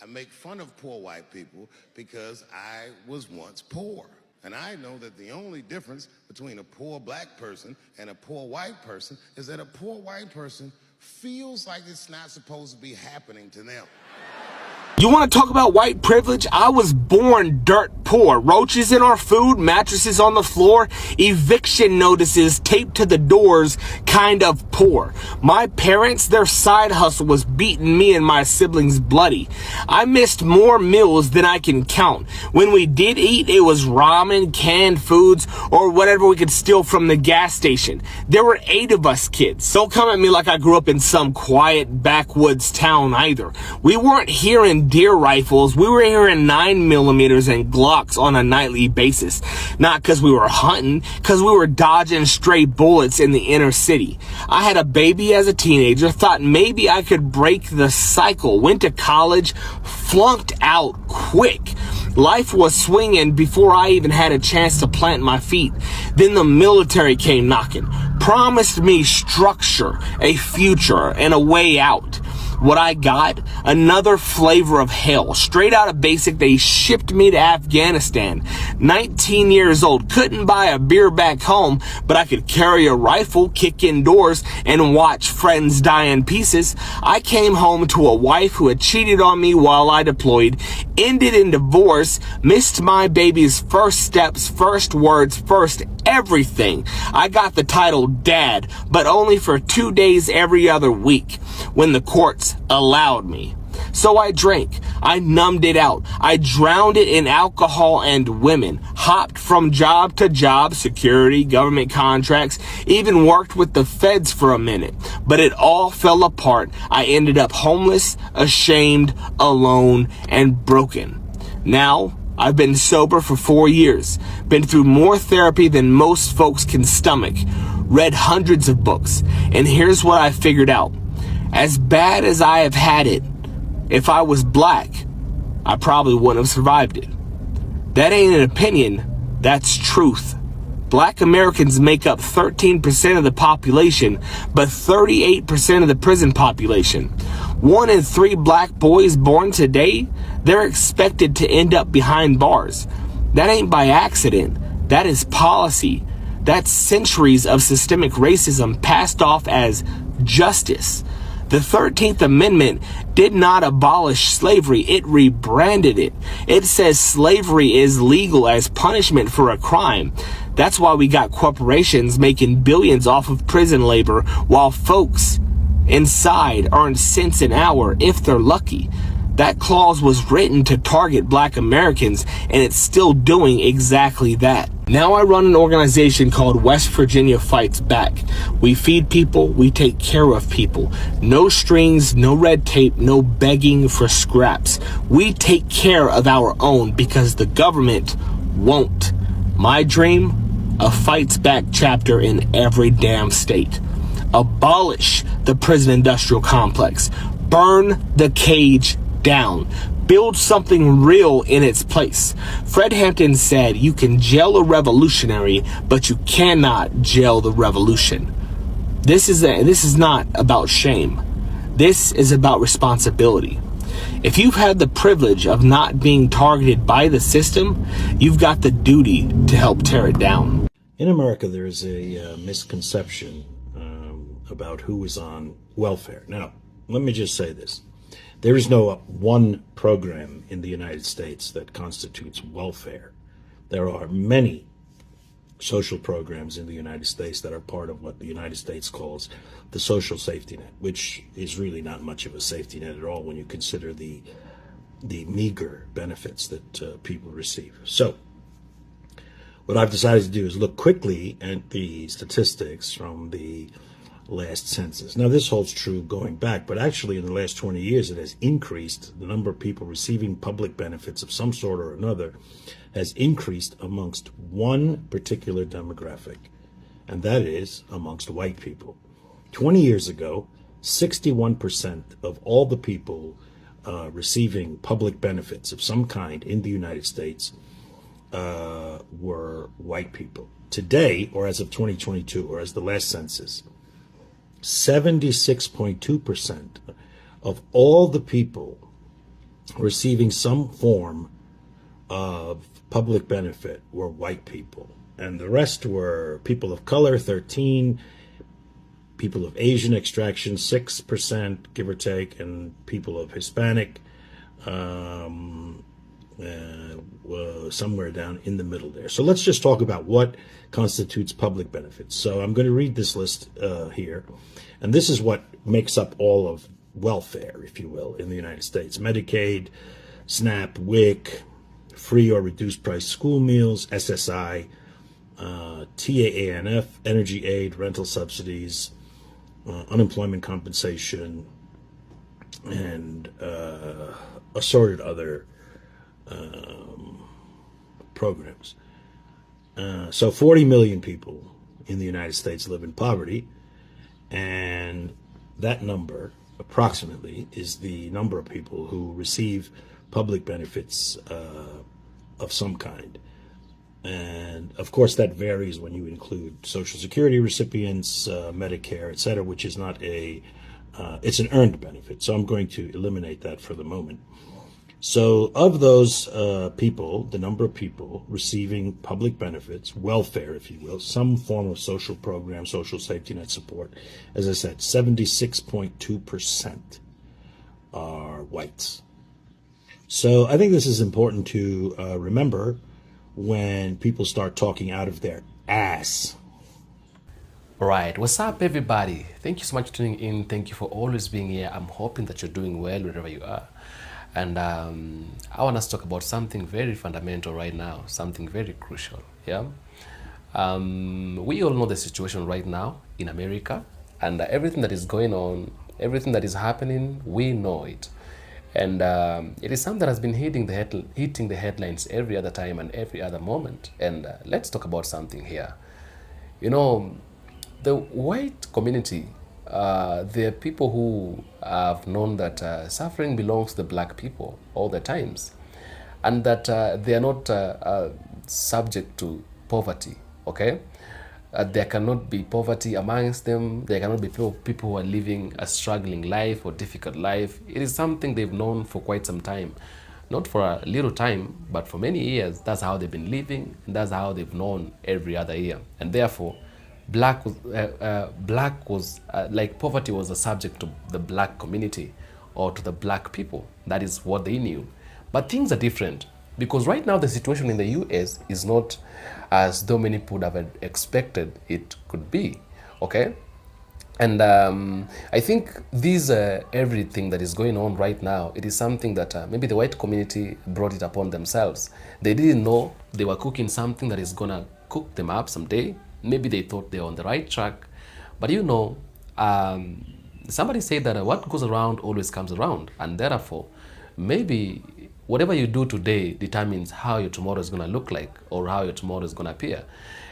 I make fun of poor white people because I was once poor. And I know that the only difference between a poor black person and a poor white person is that a poor white person feels like it's not supposed to be happening to them. You want to talk about white privilege? I was born dirt poor. Roaches in our food, mattresses on the floor, eviction notices taped to the doors, kind of poor. My parents, their side hustle was beating me and my siblings bloody. I missed more meals than I can count. When we did eat, it was ramen, canned foods, or whatever we could steal from the gas station. There were 8 of us kids. Don't come at me like I grew up in some quiet backwoods town either. We weren't hearing deer rifles. We were hearing 9mm and Glocks on a nightly basis. Not because we were hunting, because we were dodging stray bullets in the inner city. I had a baby as a teenager, thought maybe I could break the cycle, went to college, flunked out quick. Life was swinging before I even had a chance to plant my feet. Then the military came knocking, promised me structure, a future, and a way out. What I got? Another flavor of hell. Straight out of basic, they shipped me to Afghanistan. 19 years old, couldn't buy a beer back home, but I could carry a rifle, kick indoors, and watch friends die in pieces. I came home to a wife who had cheated on me while I deployed, ended in divorce, missed my baby's first steps, first words, first everything. I got the title Dad, but only for 2 days every other week when the courts allowed me. So I drank. I numbed it out. I drowned it in alcohol and women. Hopped from job to job, security, government contracts, even worked with the feds for a minute. But it all fell apart. I ended up homeless, ashamed, alone, and broken. Now, I've been sober for 4 years, been through more therapy than most folks can stomach, read hundreds of books, and here's what I figured out. As bad as I have had it, if I was black, I probably wouldn't have survived it. That ain't an opinion, that's truth. Black Americans make up 13% of the population, but 38% of the prison population. 1 in 3 black boys born today, they're expected to end up behind bars. That ain't by accident. That is policy. That's centuries of systemic racism passed off as justice. The 13th Amendment did not abolish slavery, it rebranded it. It says slavery is legal as punishment for a crime. That's why we got corporations making billions off of prison labor while folks inside earn cents an hour if they're lucky. That clause was written to target black Americans, and it's still doing exactly that. Now I run an organization called West Virginia Fights Back. We feed people, we take care of people. No strings, no red tape, no begging for scraps. We take care of our own because the government won't. My dream? A Fights Back chapter in every damn state. Abolish the prison industrial complex. Burn the cage down. Build something real in its place. Fred Hampton said, you can jail a revolutionary, but you cannot jail the revolution. This is not about shame. This is about responsibility. If you've had the privilege of not being targeted by the system, you've got the duty to help tear it down. In America, there is a misconception about who is on welfare. Now, let me just say this. There is no one program in the United States that constitutes welfare. There are many social programs in the United States that are part of what the United States calls the social safety net, which is really not much of a safety net at all when you consider the meager benefits that people receive. So what I've decided to do is look quickly at the statistics from the last census. Now, this holds true going back, but actually in the last 20 years, it has increased. The number of people receiving public benefits of some sort or another has increased amongst one particular demographic, and that is amongst white people. 20 years ago, 61% of all the people receiving public benefits of some kind in the United States were white people. Today, or as of 2022, or as the last census, 76.2% of all the people receiving some form of public benefit were white people, and the rest were people of color, 13, people of Asian extraction, 6%, give or take, and people of Hispanic, somewhere down in the middle there. So let's just talk about what constitutes public benefits. So I'm going to read this list here, and this is what makes up all of welfare, if you will, in the United States. Medicaid, SNAP, WIC, free or reduced price school meals, SSI, TAANF, energy aid, rental subsidies, unemployment compensation, and assorted other programs. So 40 million people in the United States live in poverty, and that number approximately is the number of people who receive public benefits of some kind. And of course that varies when you include Social Security recipients, Medicare, etc., which is not it's an earned benefit. So I'm going to eliminate that for the moment. So of those people, the number of people receiving public benefits, welfare, if you will, some form of social program, social safety net support, as I said, 76.2% are whites. So I think this is important to remember when people start talking out of their ass. All right, what's up, everybody? Thank you so much for tuning in. Thank you for always being here. I'm hoping that you're doing well wherever you are. And I want us to talk about something very fundamental right now, something very crucial. Yeah, we all know the situation right now in America, and everything that is going on, everything that is happening, we know it. And it is something that has been hitting the headlines every other time and every other moment. And let's talk about something here. You know, the white community, there are people who have known that suffering belongs to the black people all the times, and that they are not subject to poverty, okay? There cannot be poverty amongst them. There cannot be people who are living a struggling life or difficult life. It is something they've known for quite some time. Not for a little time, but for many years. That's how they've been living, and that's how they've known every other year. And therefore, poverty was a subject to the black community or to the black people. That is what they knew. But things are different, because right now the situation in the US is not as though many would have expected it could be, okay? And I think everything that is going on right now, it is something that maybe the white community brought it upon themselves. They didn't know they were cooking something that is gonna cook them up someday. Maybe they thought they were on the right track. But you know, somebody said that what goes around always comes around. And therefore, maybe whatever you do today determines how your tomorrow is going to look like, or how your tomorrow is going to appear.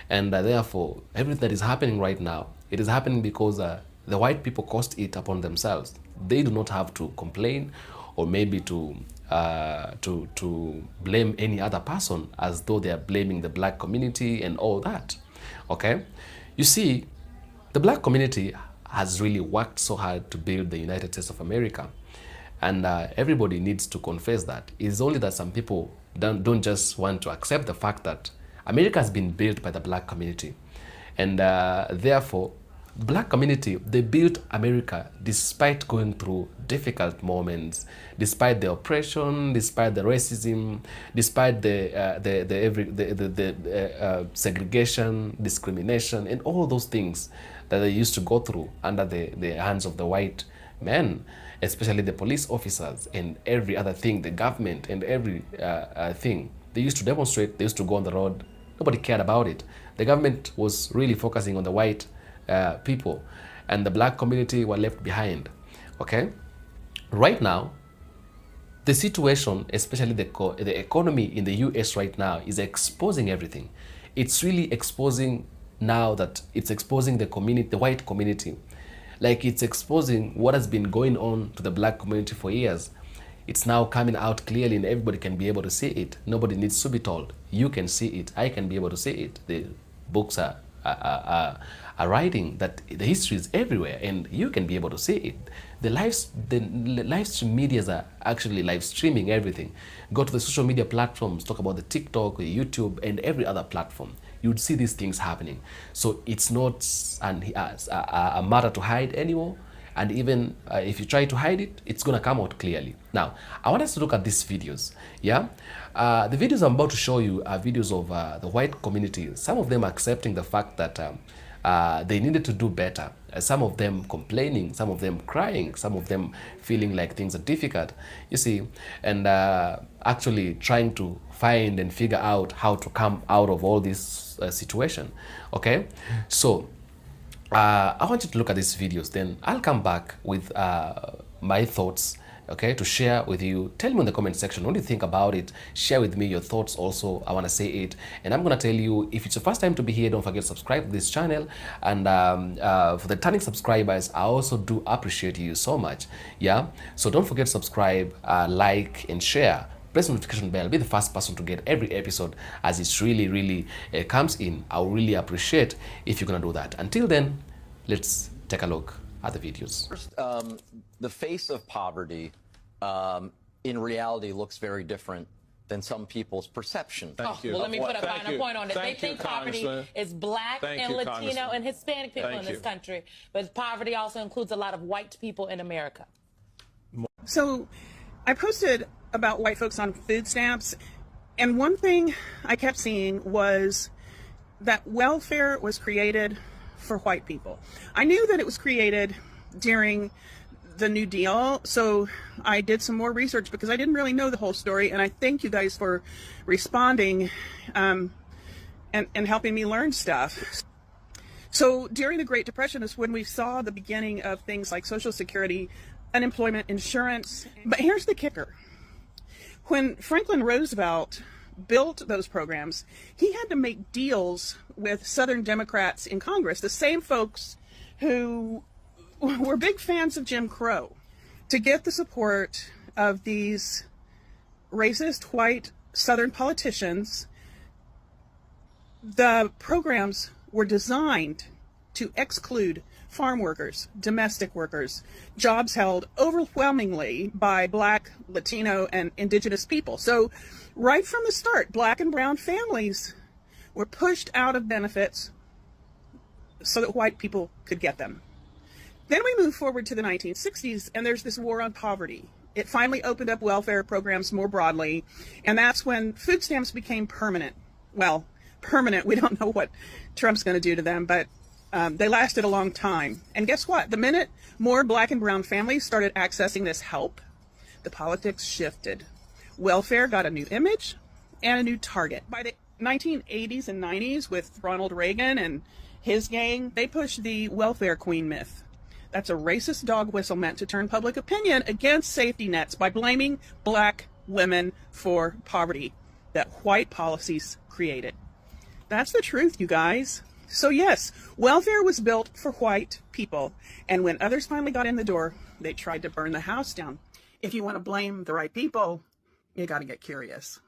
And therefore, everything that is happening right now, it is happening because the white people caused it upon themselves. They do not have to complain, or maybe to blame any other person as though they are blaming the black community and all that. Okay? You see, the black community has really worked so hard to build the United States of America. And everybody needs to confess that. It's only that some people don't just want to accept the fact that America has been built by the black community. And therefore, black community, they built America despite going through difficult moments, despite the oppression, despite the racism, despite the segregation, discrimination, and all those things that they used to go through under the hands of the white men, especially the police officers and every other thing, the government and every thing. They used to demonstrate, they used to go on the road. Nobody cared about it. The government was really focusing on the white people, and the black community were left behind, okay? Right now, the situation, especially the economy in the US right now, is exposing everything. It's really exposing now that it's exposing the community, the white community. Like, it's exposing what has been going on to the black community for years. It's now coming out clearly and everybody can be able to see it. Nobody needs to be told. You can see it. I can be able to see it. The books are are writing that the history is everywhere, and you can be able to see it. The live stream medias are actually live streaming everything. Go to the social media platforms, talk about the TikTok, the YouTube, and every other platform. You'd see these things happening. So it's not a matter to hide anymore. And even if you try to hide it, it's going to come out clearly. Now, I want us to look at these videos. Yeah, the videos I'm about to show you are videos of the white community. Some of them accepting the fact that they needed to do better. Some of them complaining, some of them crying, some of them feeling like things are difficult. You see, and actually trying to find and figure out how to come out of all this situation. Okay, so I want you to look at these videos, then I'll come back with my thoughts, okay, to share with you. Tell me in the comment section what do you think about it. Share with me your thoughts also. I want to say it. And I'm going to tell you, if it's your first time to be here, don't forget to subscribe to this channel. And for the returning subscribers, I also do appreciate you so much. Yeah, so don't forget to subscribe, like, and share. Press the notification bell. Be the first person to get every episode as it really comes in. I will really appreciate if you're gonna do that. Until then, let's take a look at the videos. First, the face of poverty in reality looks very different than some people's perception. Thank you. Well, let me put a finer point on it. They Thank you, think poverty Congressman. is black Thank and you, Latino Congressman. and Hispanic people Thank in this you. country, but poverty also includes a lot of white people in America. So I posted about white folks on food stamps, and one thing I kept seeing was that welfare was created for white people. I knew that it was created during the New Deal, so I did some more research because I didn't really know the whole story, and I thank you guys for responding and helping me learn stuff. So during the Great Depression is when we saw the beginning of things like Social Security, unemployment insurance. But here's the kicker. When Franklin Roosevelt built those programs, he had to make deals with Southern Democrats in Congress, the same folks who were big fans of Jim Crow, to get the support of these racist white Southern politicians. The programs were designed to exclude farm workers, domestic workers, jobs held overwhelmingly by Black, Latino, and Indigenous people. So right from the start, Black and brown families were pushed out of benefits so that white people could get them. Then we move forward to the 1960s, and there's this war on poverty. It finally opened up welfare programs more broadly, and that's when food stamps became permanent. Well, permanent, we don't know what Trump's going to do to them, but they lasted a long time. And guess what? The minute more Black and brown families started accessing this help, the politics shifted. Welfare got a new image and a new target. By the 1980s and 90s, with Ronald Reagan and his gang, they pushed the welfare queen myth. That's a racist dog whistle meant to turn public opinion against safety nets by blaming Black women for poverty that white policies created. That's the truth, you guys. So yes, welfare was built for white people, and when others finally got in the door, they tried to burn the house down. If you want to blame the right people, you got to get curious.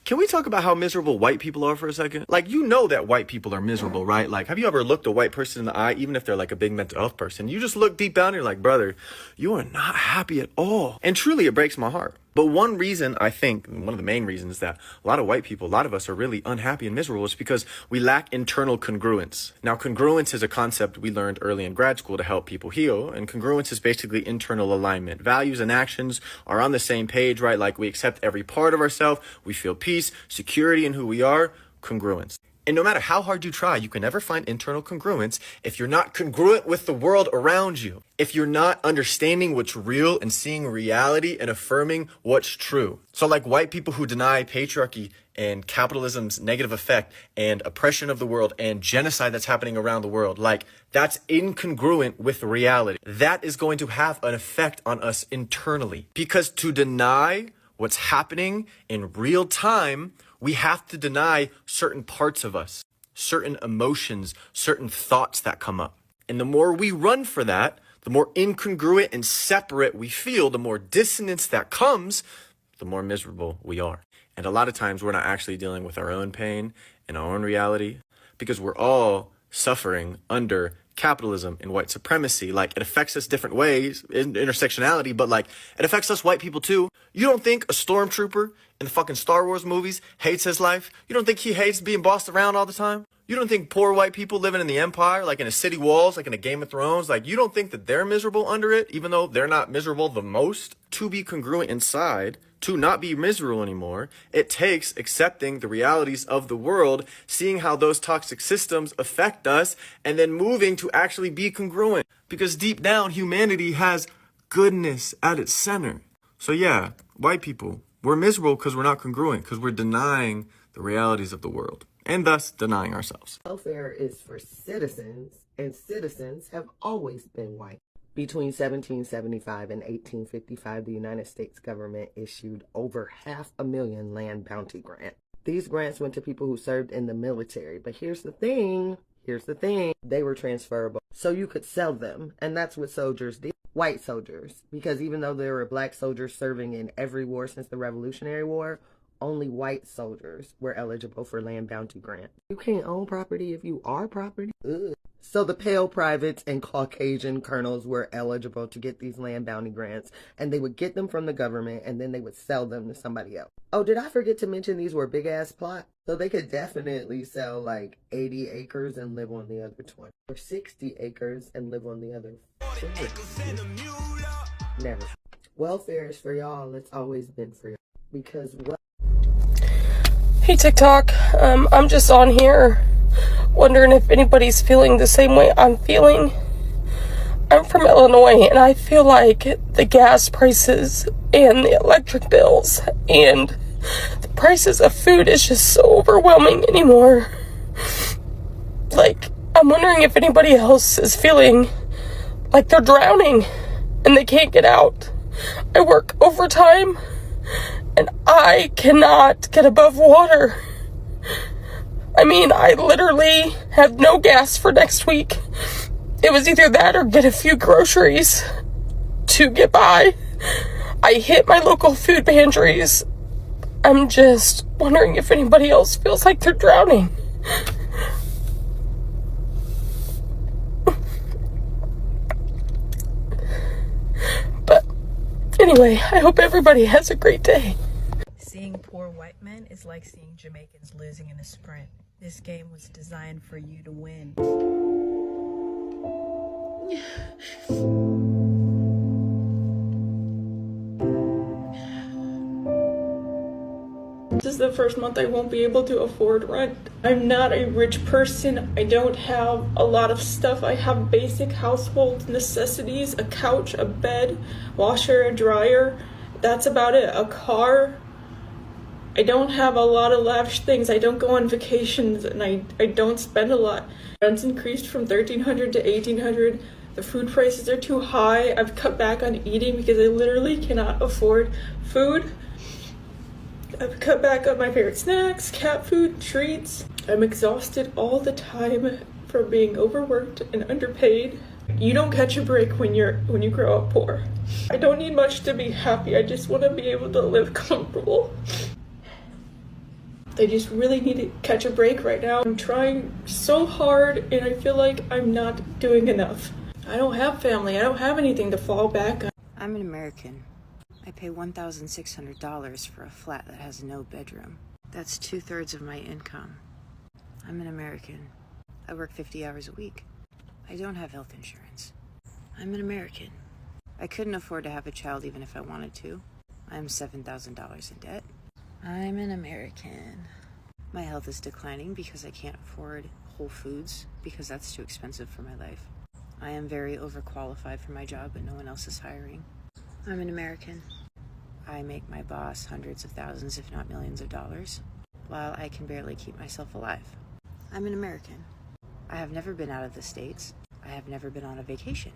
Can we talk about how miserable white people are for a second? Like, you know that white people are miserable, right? Like, have you ever looked a white person in the eye, even if they're like a big mental health person? You just look deep down and you're like, brother, you are not happy at all. And truly, it breaks my heart. But one reason, I think, one of the main reasons that a lot of white people, a lot of us are really unhappy and miserable is because we lack internal congruence. Now, congruence is a concept we learned early in grad school to help people heal. And congruence is basically internal alignment. Values and actions are on the same page, right? Like, we accept every part of ourselves. We feel peace, security in who we are, congruence. And no matter how hard you try, you can never find internal congruence if you're not congruent with the world around you. If you're not understanding what's real and seeing reality and affirming what's true. So like white people who deny patriarchy and capitalism's negative effect and oppression of the world and genocide that's happening around the world, like that's incongruent with reality. That is going to have an effect on us internally. Because to deny what's happening in real time, we have to deny certain parts of us, certain emotions, certain thoughts that come up. And the more we run for that, the more incongruent and separate we feel, the more dissonance that comes, the more miserable we are. And a lot of times we're not actually dealing with our own pain and our own reality because we're all suffering under capitalism and white supremacy. Like, it affects us different ways in intersectionality, but like, it affects us white people too. You don't think a stormtrooper in the fucking Star Wars movies hates his life? You don't think he hates being bossed around all the time? You don't think poor white people living in the Empire, like in a city walls, like in a Game of Thrones, like you don't think that they're miserable under it, even though they're not miserable the most? To be congruent inside, to not be miserable anymore, it takes accepting the realities of the world, seeing how those toxic systems affect us, and then moving to actually be congruent. Because deep down, humanity has goodness at its center. So yeah, white people, we're miserable because we're not congruent, because we're denying the realities of the world, and thus denying ourselves. Welfare is for citizens, and citizens have always been white. Between 1775 and 1855, the United States government issued over 500,000 land bounty grants. These grants went to people who served in the military, but here's the thing, they were transferable, so you could sell them, and that's what soldiers did. White soldiers, because even though there were black soldiers serving in every war since the Revolutionary War, only white soldiers were eligible for land bounty grant. You can't own property if you are property. Ugh. So the pale privates and Caucasian colonels were eligible to get these land bounty grants, and they would get them from the government, and then they would sell them to somebody else. Oh, did I forget to mention these were big-ass plots? So they could definitely sell like 80 acres and live on the other 20. Or 60 acres and live on the other 40. Never. Welfare is for y'all. It's always been for y'all. Because what? Hey TikTok, I'm just on here wondering if anybody's feeling the same way I'm feeling. I'm from Illinois, and I feel like the gas prices and the electric bills and the prices of food is just so overwhelming anymore. Like, I'm wondering if anybody else is feeling like they're drowning and they can't get out. I work overtime and I cannot get above water. I mean, I literally have no gas for next week. It was either that or get a few groceries to get by. I hit my local food pantries. I'm just wondering if anybody else feels like they're drowning. But anyway, I hope everybody has a great day. Seeing poor white men is like seeing Jamaicans losing in a sprint. This game was designed for you to win. This is the first month I won't be able to afford rent. I'm not a rich person. I don't have a lot of stuff. I have basic household necessities, a couch, a bed, washer, a dryer. That's about it. A car. I don't have a lot of lavish things. I don't go on vacations, and I don't spend a lot. Rent's increased from $1,300 to $1,800. The food prices are too high. I've cut back on eating because I literally cannot afford food. I've cut back on my favorite snacks, cat food, treats. I'm exhausted all the time from being overworked and underpaid. You don't catch a break when you grow up poor. I don't need much to be happy. I just want to be able to live comfortable. I just really need to catch a break right now. I'm trying so hard and I feel like I'm not doing enough. I don't have family. I don't have anything to fall back on. I'm an American. I pay $1,600 for a flat that has no bedroom. That's 2/3 of my income. I'm an American. I work 50 hours a week. I don't have health insurance. I'm an American. I couldn't afford to have a child even if I wanted to. I'm $7,000 in debt. I'm an American. My health is declining because I can't afford Whole Foods because that's too expensive for my life. I am very overqualified for my job, but no one else is hiring. I'm an American. I make my boss hundreds of thousands, if not millions of dollars, while I can barely keep myself alive. I'm an American. I have never been out of the States. I have never been on a vacation.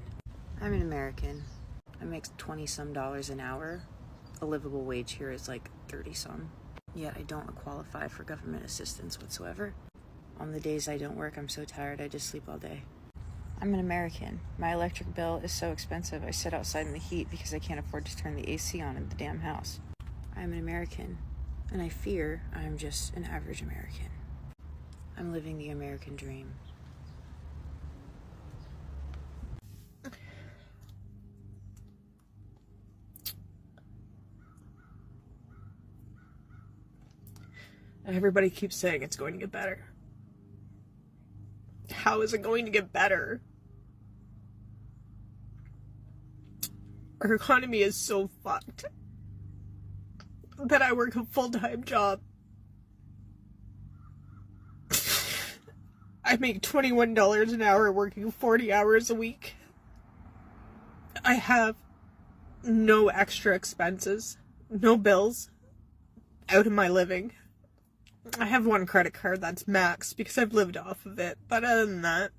I'm an American. I make $20-some an hour. A livable wage here is like 30-some. Yet I don't qualify for government assistance whatsoever. On the days I don't work, I'm so tired I just sleep all day. I'm an American. My electric bill is so expensive I sit outside in the heat because I can't afford to turn the AC on in the damn house. I'm an American, and I fear I'm just an average American. I'm living the American dream. Everybody keeps saying it's going to get better. How is it going to get better? Our economy is so fucked that I work a full-time job. I make $21 an hour working 40 hours a week. I have no extra expenses, no bills out of my living. I have one credit card that's max because I've lived off of it, but other than that,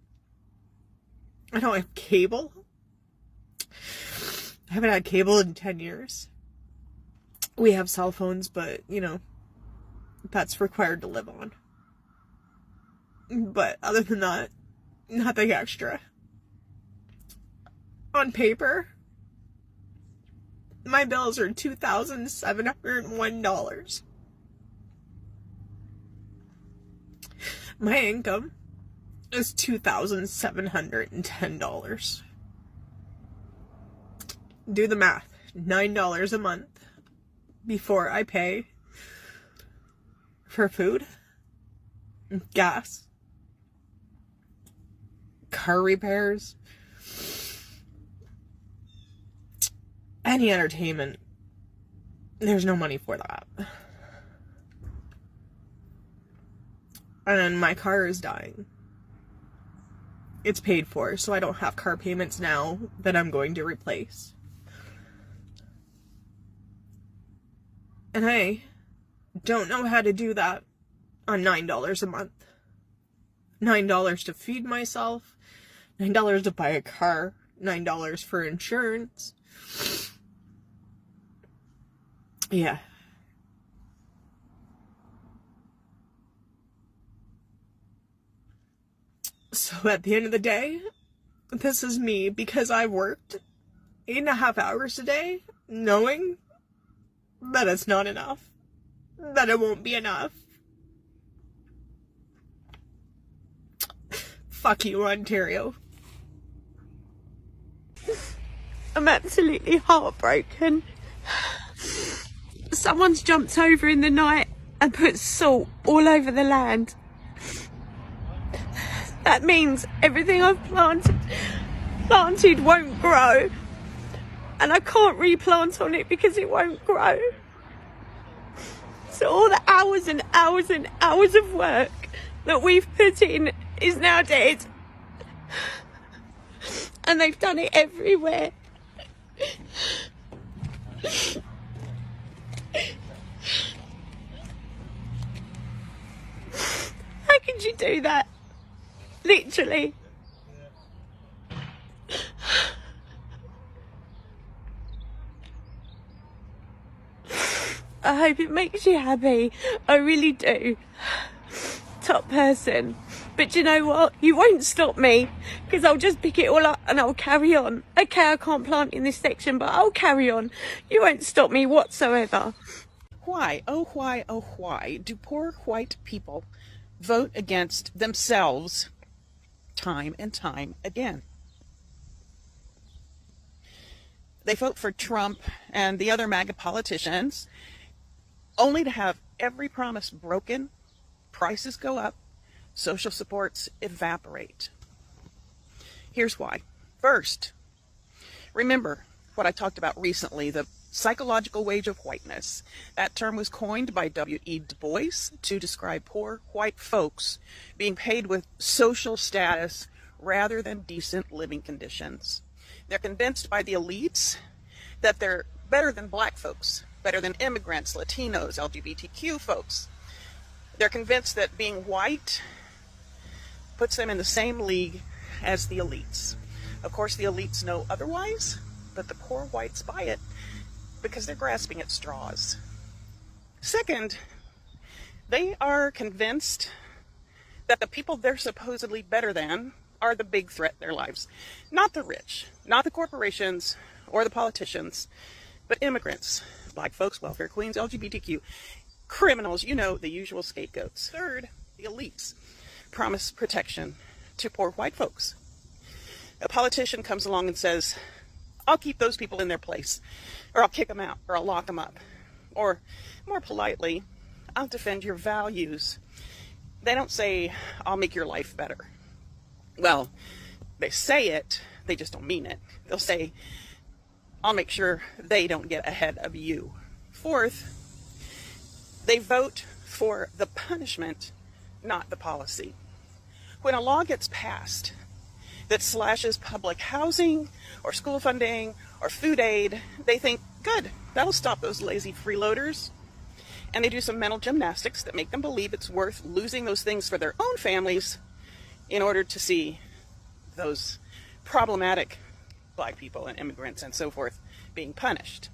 I don't have cable. I haven't had cable in 10 years. We have cell phones, but, you know, that's required to live on. But other than that, nothing extra. On paper, my bills are $2,701. My income is $2,710. Do the math. $9 a month before I pay for food, gas, car repairs, any entertainment. There's no money for that. And my car is dying. It's paid for, so I don't have car payments now that I'm going to replace. And I don't know how to do that on $9 a month. $9 to feed myself, $9 to buy a car, $9 for insurance. Yeah. So at the end of the day, this is me because I worked 8.5 hours a day, knowing that it's not enough, that it won't be enough. Fuck you, Ontario. I'm absolutely heartbroken. Someone's jumped over in the night and put salt all over the land. That means everything I've planted won't grow. And I can't replant on it because it won't grow. So all the hours and hours and hours of work that we've put in is now dead. And they've done it everywhere. How could you do that? Literally. I hope it makes you happy. I really do. Top person. But you know what? You won't stop me, because I'll just pick it all up and I'll carry on. Okay, I can't plant in this section, but I'll carry on. You won't stop me whatsoever. Why, oh why do poor white people vote against themselves time and time again? They vote for Trump and the other MAGA politicians only to have every promise broken, prices go up, social supports evaporate. Here's why. First, remember what I talked about recently, the psychological wage of whiteness. That term was coined by W.E. Du Bois to describe poor white folks being paid with social status rather than decent living conditions. They're convinced by the elites that they're better than black folks, better than immigrants, Latinos, LGBTQ folks. They're convinced that being white puts them in the same league as the elites. Of course, the elites know otherwise, but the poor whites buy it because they're grasping at straws. Second, they are convinced that the people they're supposedly better than are the big threat in their lives. Not the rich, not the corporations or the politicians, but immigrants, black folks, welfare queens, LGBTQ, criminals, you know, the usual scapegoats. Third, the elites promise protection to poor white folks. A politician comes along and says, I'll keep those people in their place, or I'll kick them out, or I'll lock them up. Or, more politely, I'll defend your values. They don't say, I'll make your life better. Well, they say it, they just don't mean it. They'll say, I'll make sure they don't get ahead of you. Fourth, they vote for the punishment, not the policy. When a law gets passed that slashes public housing or school funding or food aid, they think, good, that'll stop those lazy freeloaders. And they do some mental gymnastics that make them believe it's worth losing those things for their own families in order to see those problematic black people and immigrants and so forth being punished.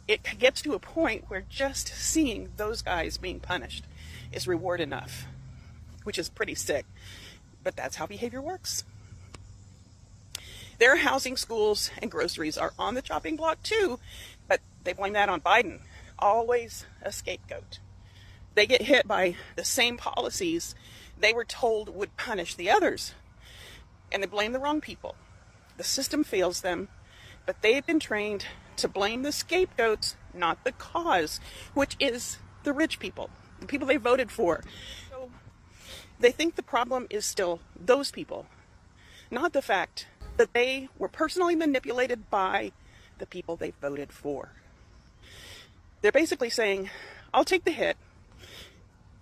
It gets to a point where just seeing those guys being punished is reward enough, which is pretty sick, but that's how behavior works. Their housing, schools, and groceries are on the chopping block too, but they blame that on Biden. Always a scapegoat. They get hit by the same policies they were told would punish the others, and they blame the wrong people. The system fails them, but they've been trained to blame the scapegoats, not the cause, which is the rich people, the people they voted for. So they think the problem is still those people, not the fact that they were personally manipulated by the people they voted for. They're basically saying, I'll take the hit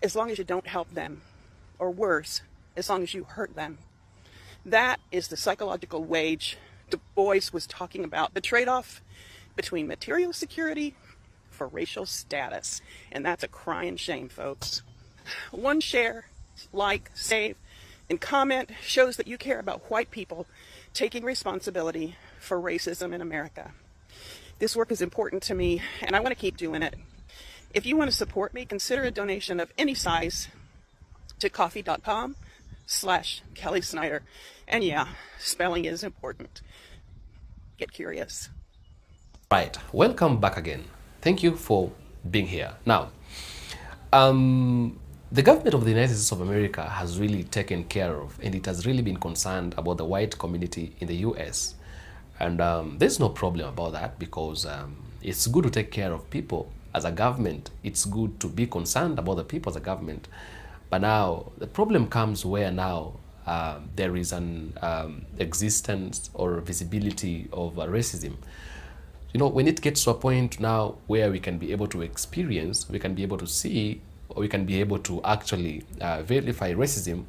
as long as you don't help them, or worse, as long as you hurt them. That is the psychological wage Du Bois was talking about, the trade-off between material security for racial status. And that's a crying shame, folks. One share, like, save, and comment shows that you care about white people taking responsibility for racism in America. This work is important to me, and I want to keep doing it. If you want to support me, consider a donation of any size to coffee.com/Kelly Snyder. And yeah, spelling is important. Get curious. Right, welcome back again. Thank you for being here. Now, the government of the United States of America has really taken care of, and it has really been concerned about the white community in the US. And there's no problem about that, because it's good to take care of people as a government. It's good to be concerned about the people as a government. But now the problem comes where now there is an existence or visibility of racism. You know, when it gets to a point now where we can be able to experience, we can be able to see, or we can be able to actually verify racism,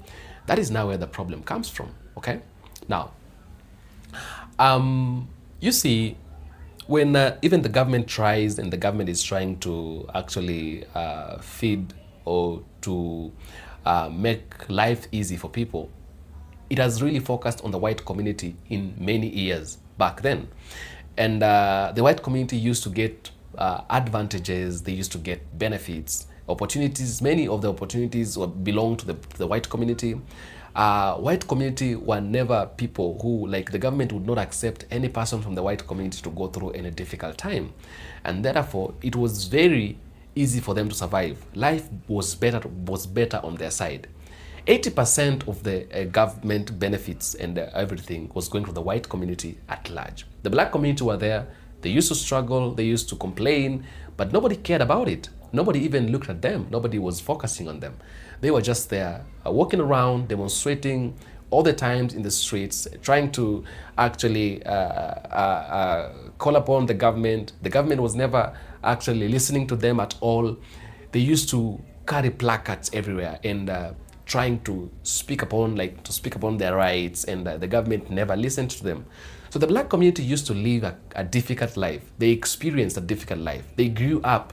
that is now where the problem comes from, okay? Now, you see, when even the government tries, and the government is trying to actually feed or to make life easy for people, it has really focused on the white community in many years back then. And the white community used to get advantages, they used to get benefits, opportunities. Many of the opportunities belong to the white community. White community were never people who, like, the government would not accept any person from the white community to go through any difficult time. And therefore, it was very easy for them to survive. Life was better on their side. 80% of the government benefits and everything was going to the white community at large. The black community were there. They used to struggle, they used to complain, but nobody cared about it. Nobody even looked at them. Nobody was focusing on them. They were just there, walking around, demonstrating all the times in the streets, trying to actually call upon the government. The government was never actually listening to them at all. They used to carry placards everywhere and trying to speak upon their rights, and the government never listened to them. So the black community used to live a difficult life. They experienced a difficult life. They grew up,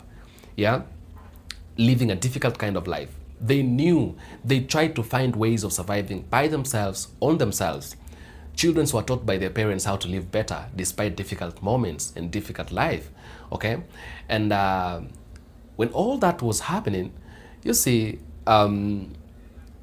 living a difficult kind of life. They knew, they tried to find ways of surviving by themselves, on themselves. Children were taught by their parents how to live better despite difficult moments and difficult life, okay? And when all that was happening, you see, the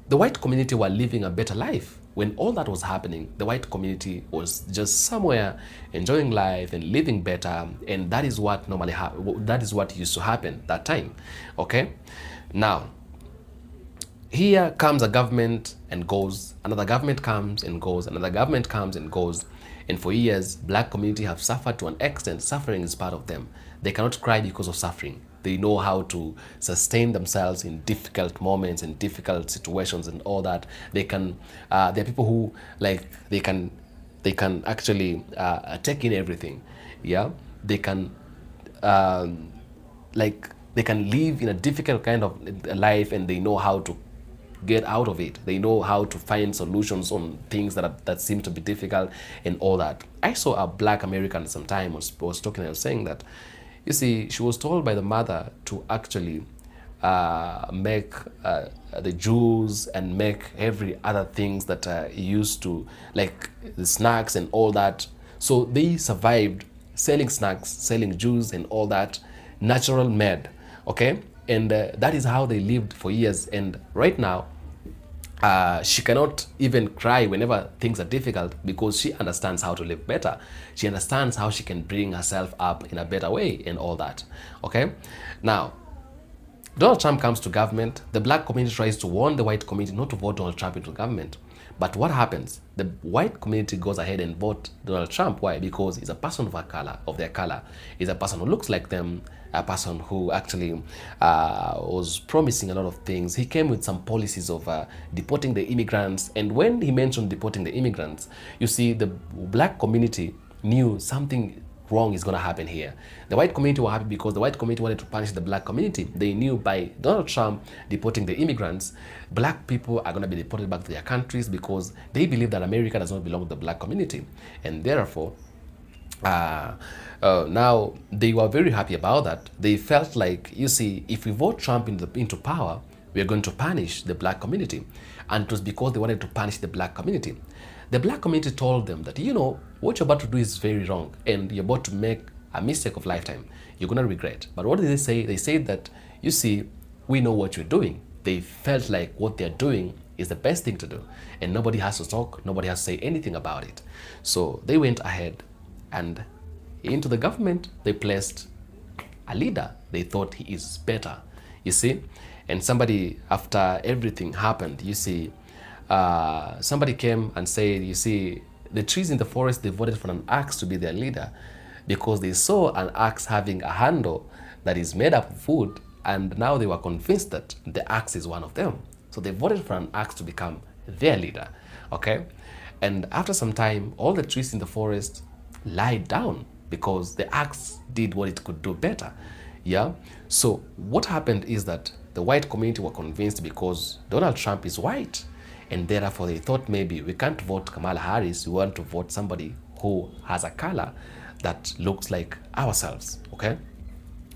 white community were living a better life. When all that was happening, the white community was just somewhere enjoying life and living better, and that is what that is what used to happen that time, okay? Now, here comes a government and goes, another government comes and goes, another government comes and goes, and for years, black community have suffered to an extent. Suffering is part of them. They cannot cry because of suffering. They know how to sustain themselves in difficult moments, in difficult situations, and all that. They can. There are people who like they can actually take in everything. Yeah, they can they can live in a difficult kind of life, and they know how to get out of it. They know how to find solutions on things that seem to be difficult and all that. I saw a black American sometime was talking and was saying that, you see, she was told by the mother to actually make the juice and make every other things that used to, like the snacks and all that. So they survived selling snacks, selling juice and all that, natural made, okay? And that is how they lived for years. And right now, she cannot even cry whenever things are difficult because she understands how to live better. She understands how she can bring herself up in a better way and all that, okay? Now, Donald Trump comes to government. The black community tries to warn the white community not to vote Donald Trump into government. But what happens? The white community goes ahead and vote Donald Trump. Why? Because he's a person of their color. He's a person who looks like them, a person who actually was promising a lot of things. He came with some policies of deporting the immigrants. And when he mentioned deporting the immigrants, you see, the black community knew something wrong is going to happen here. The white community were happy because the white community wanted to punish the black community. They knew by Donald Trump deporting the immigrants, black people are going to be deported back to their countries because they believe that America does not belong to the black community. And therefore, now they were very happy about that. They felt like, you see, if we vote Trump into power, we are going to punish the black community. And it was because they wanted to punish the black community. The black community told them that, you know, what you're about to do is very wrong and you're about to make a mistake of lifetime. You're going to regret. But what did they say? They said that, you see, we know what you're doing. They felt like what they're doing is the best thing to do. And nobody has to talk. Nobody has to say anything about it. So they went ahead and into the government, they placed a leader. They thought he is better, you see. And somebody, after everything happened, you see, somebody came and said, you see, the trees in the forest, they voted for an axe to be their leader because they saw an axe having a handle that is made up of wood, and now they were convinced that the axe is one of them. So they voted for an axe to become their leader, okay? And after some time, all the trees in the forest lied down because the axe did what it could do better, yeah? So what happened is that the white community were convinced because Donald Trump is white, and therefore they thought maybe we can't vote Kamala Harris, we want to vote somebody who has a color that looks like ourselves, okay?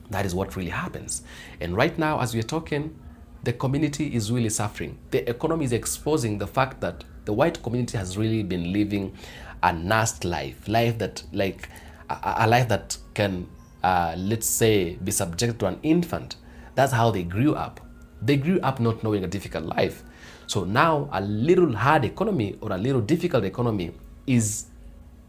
That is what really happens. And right now, as we're talking, the community is really suffering. The economy is exposing the fact that the white community has really been living a nasty life that like a life that can, let's say, be subject to an infant. That's how they grew up. They grew up not knowing a difficult life. So now a little hard economy or a little difficult economy is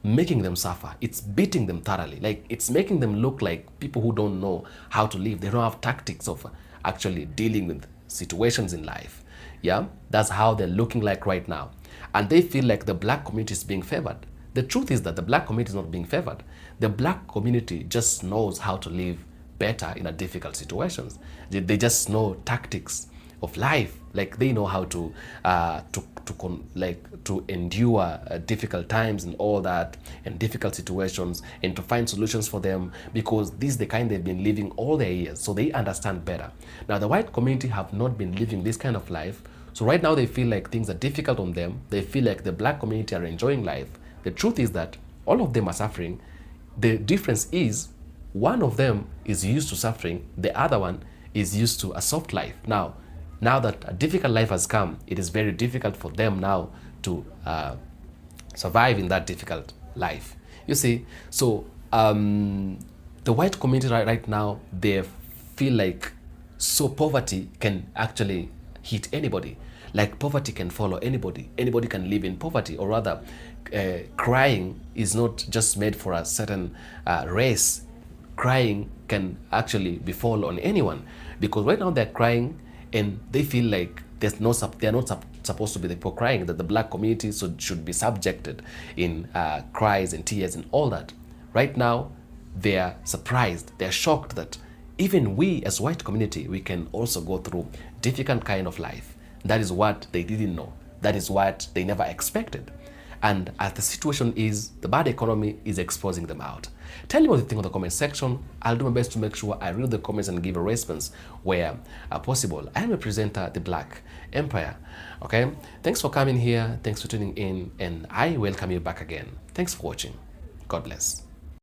making them suffer. It's beating them thoroughly. Like, it's making them look like people who don't know how to live. They don't have tactics of actually dealing with situations in life. Yeah, that's how they're looking like right now. And they feel like the black community is being favored. The truth is that the black community is not being favored. The black community just knows how to live better in a difficult situations. They just know tactics of life. Like, they know how to endure difficult times and all that, and difficult situations, and to find solutions for them, because this is the kind they've been living all their years. So they understand better. Now, the white community have not been living this kind of life. So right now they feel like things are difficult on them. They feel like the black community are enjoying life. The truth is that all of them are suffering. The difference is one of them is used to suffering. The other one is used to a soft life. Now that a difficult life has come, it is very difficult for them now to survive in that difficult life. You see, so the white community right now, they feel like, so poverty can actually hit anybody. Like, poverty can follow anybody. Anybody can live in poverty, or rather, crying is not just made for a certain race. Crying can actually befall on anyone, because right now they're crying and they feel like they're not supposed to be the people crying, that the black community should be subjected in cries and tears and all that. Right now, they're surprised, they're shocked that even we as white community, we can also go through difficult kind of life. That is what they didn't know. That is what they never expected. And as the situation is, the bad economy is exposing them out. Tell me what you think in the comment section. I'll do my best to make sure I read the comments and give a response where possible. I am a presenter, The Black Empire. Okay? Thanks for coming here. Thanks for tuning in. And I welcome you back again. Thanks for watching. God bless.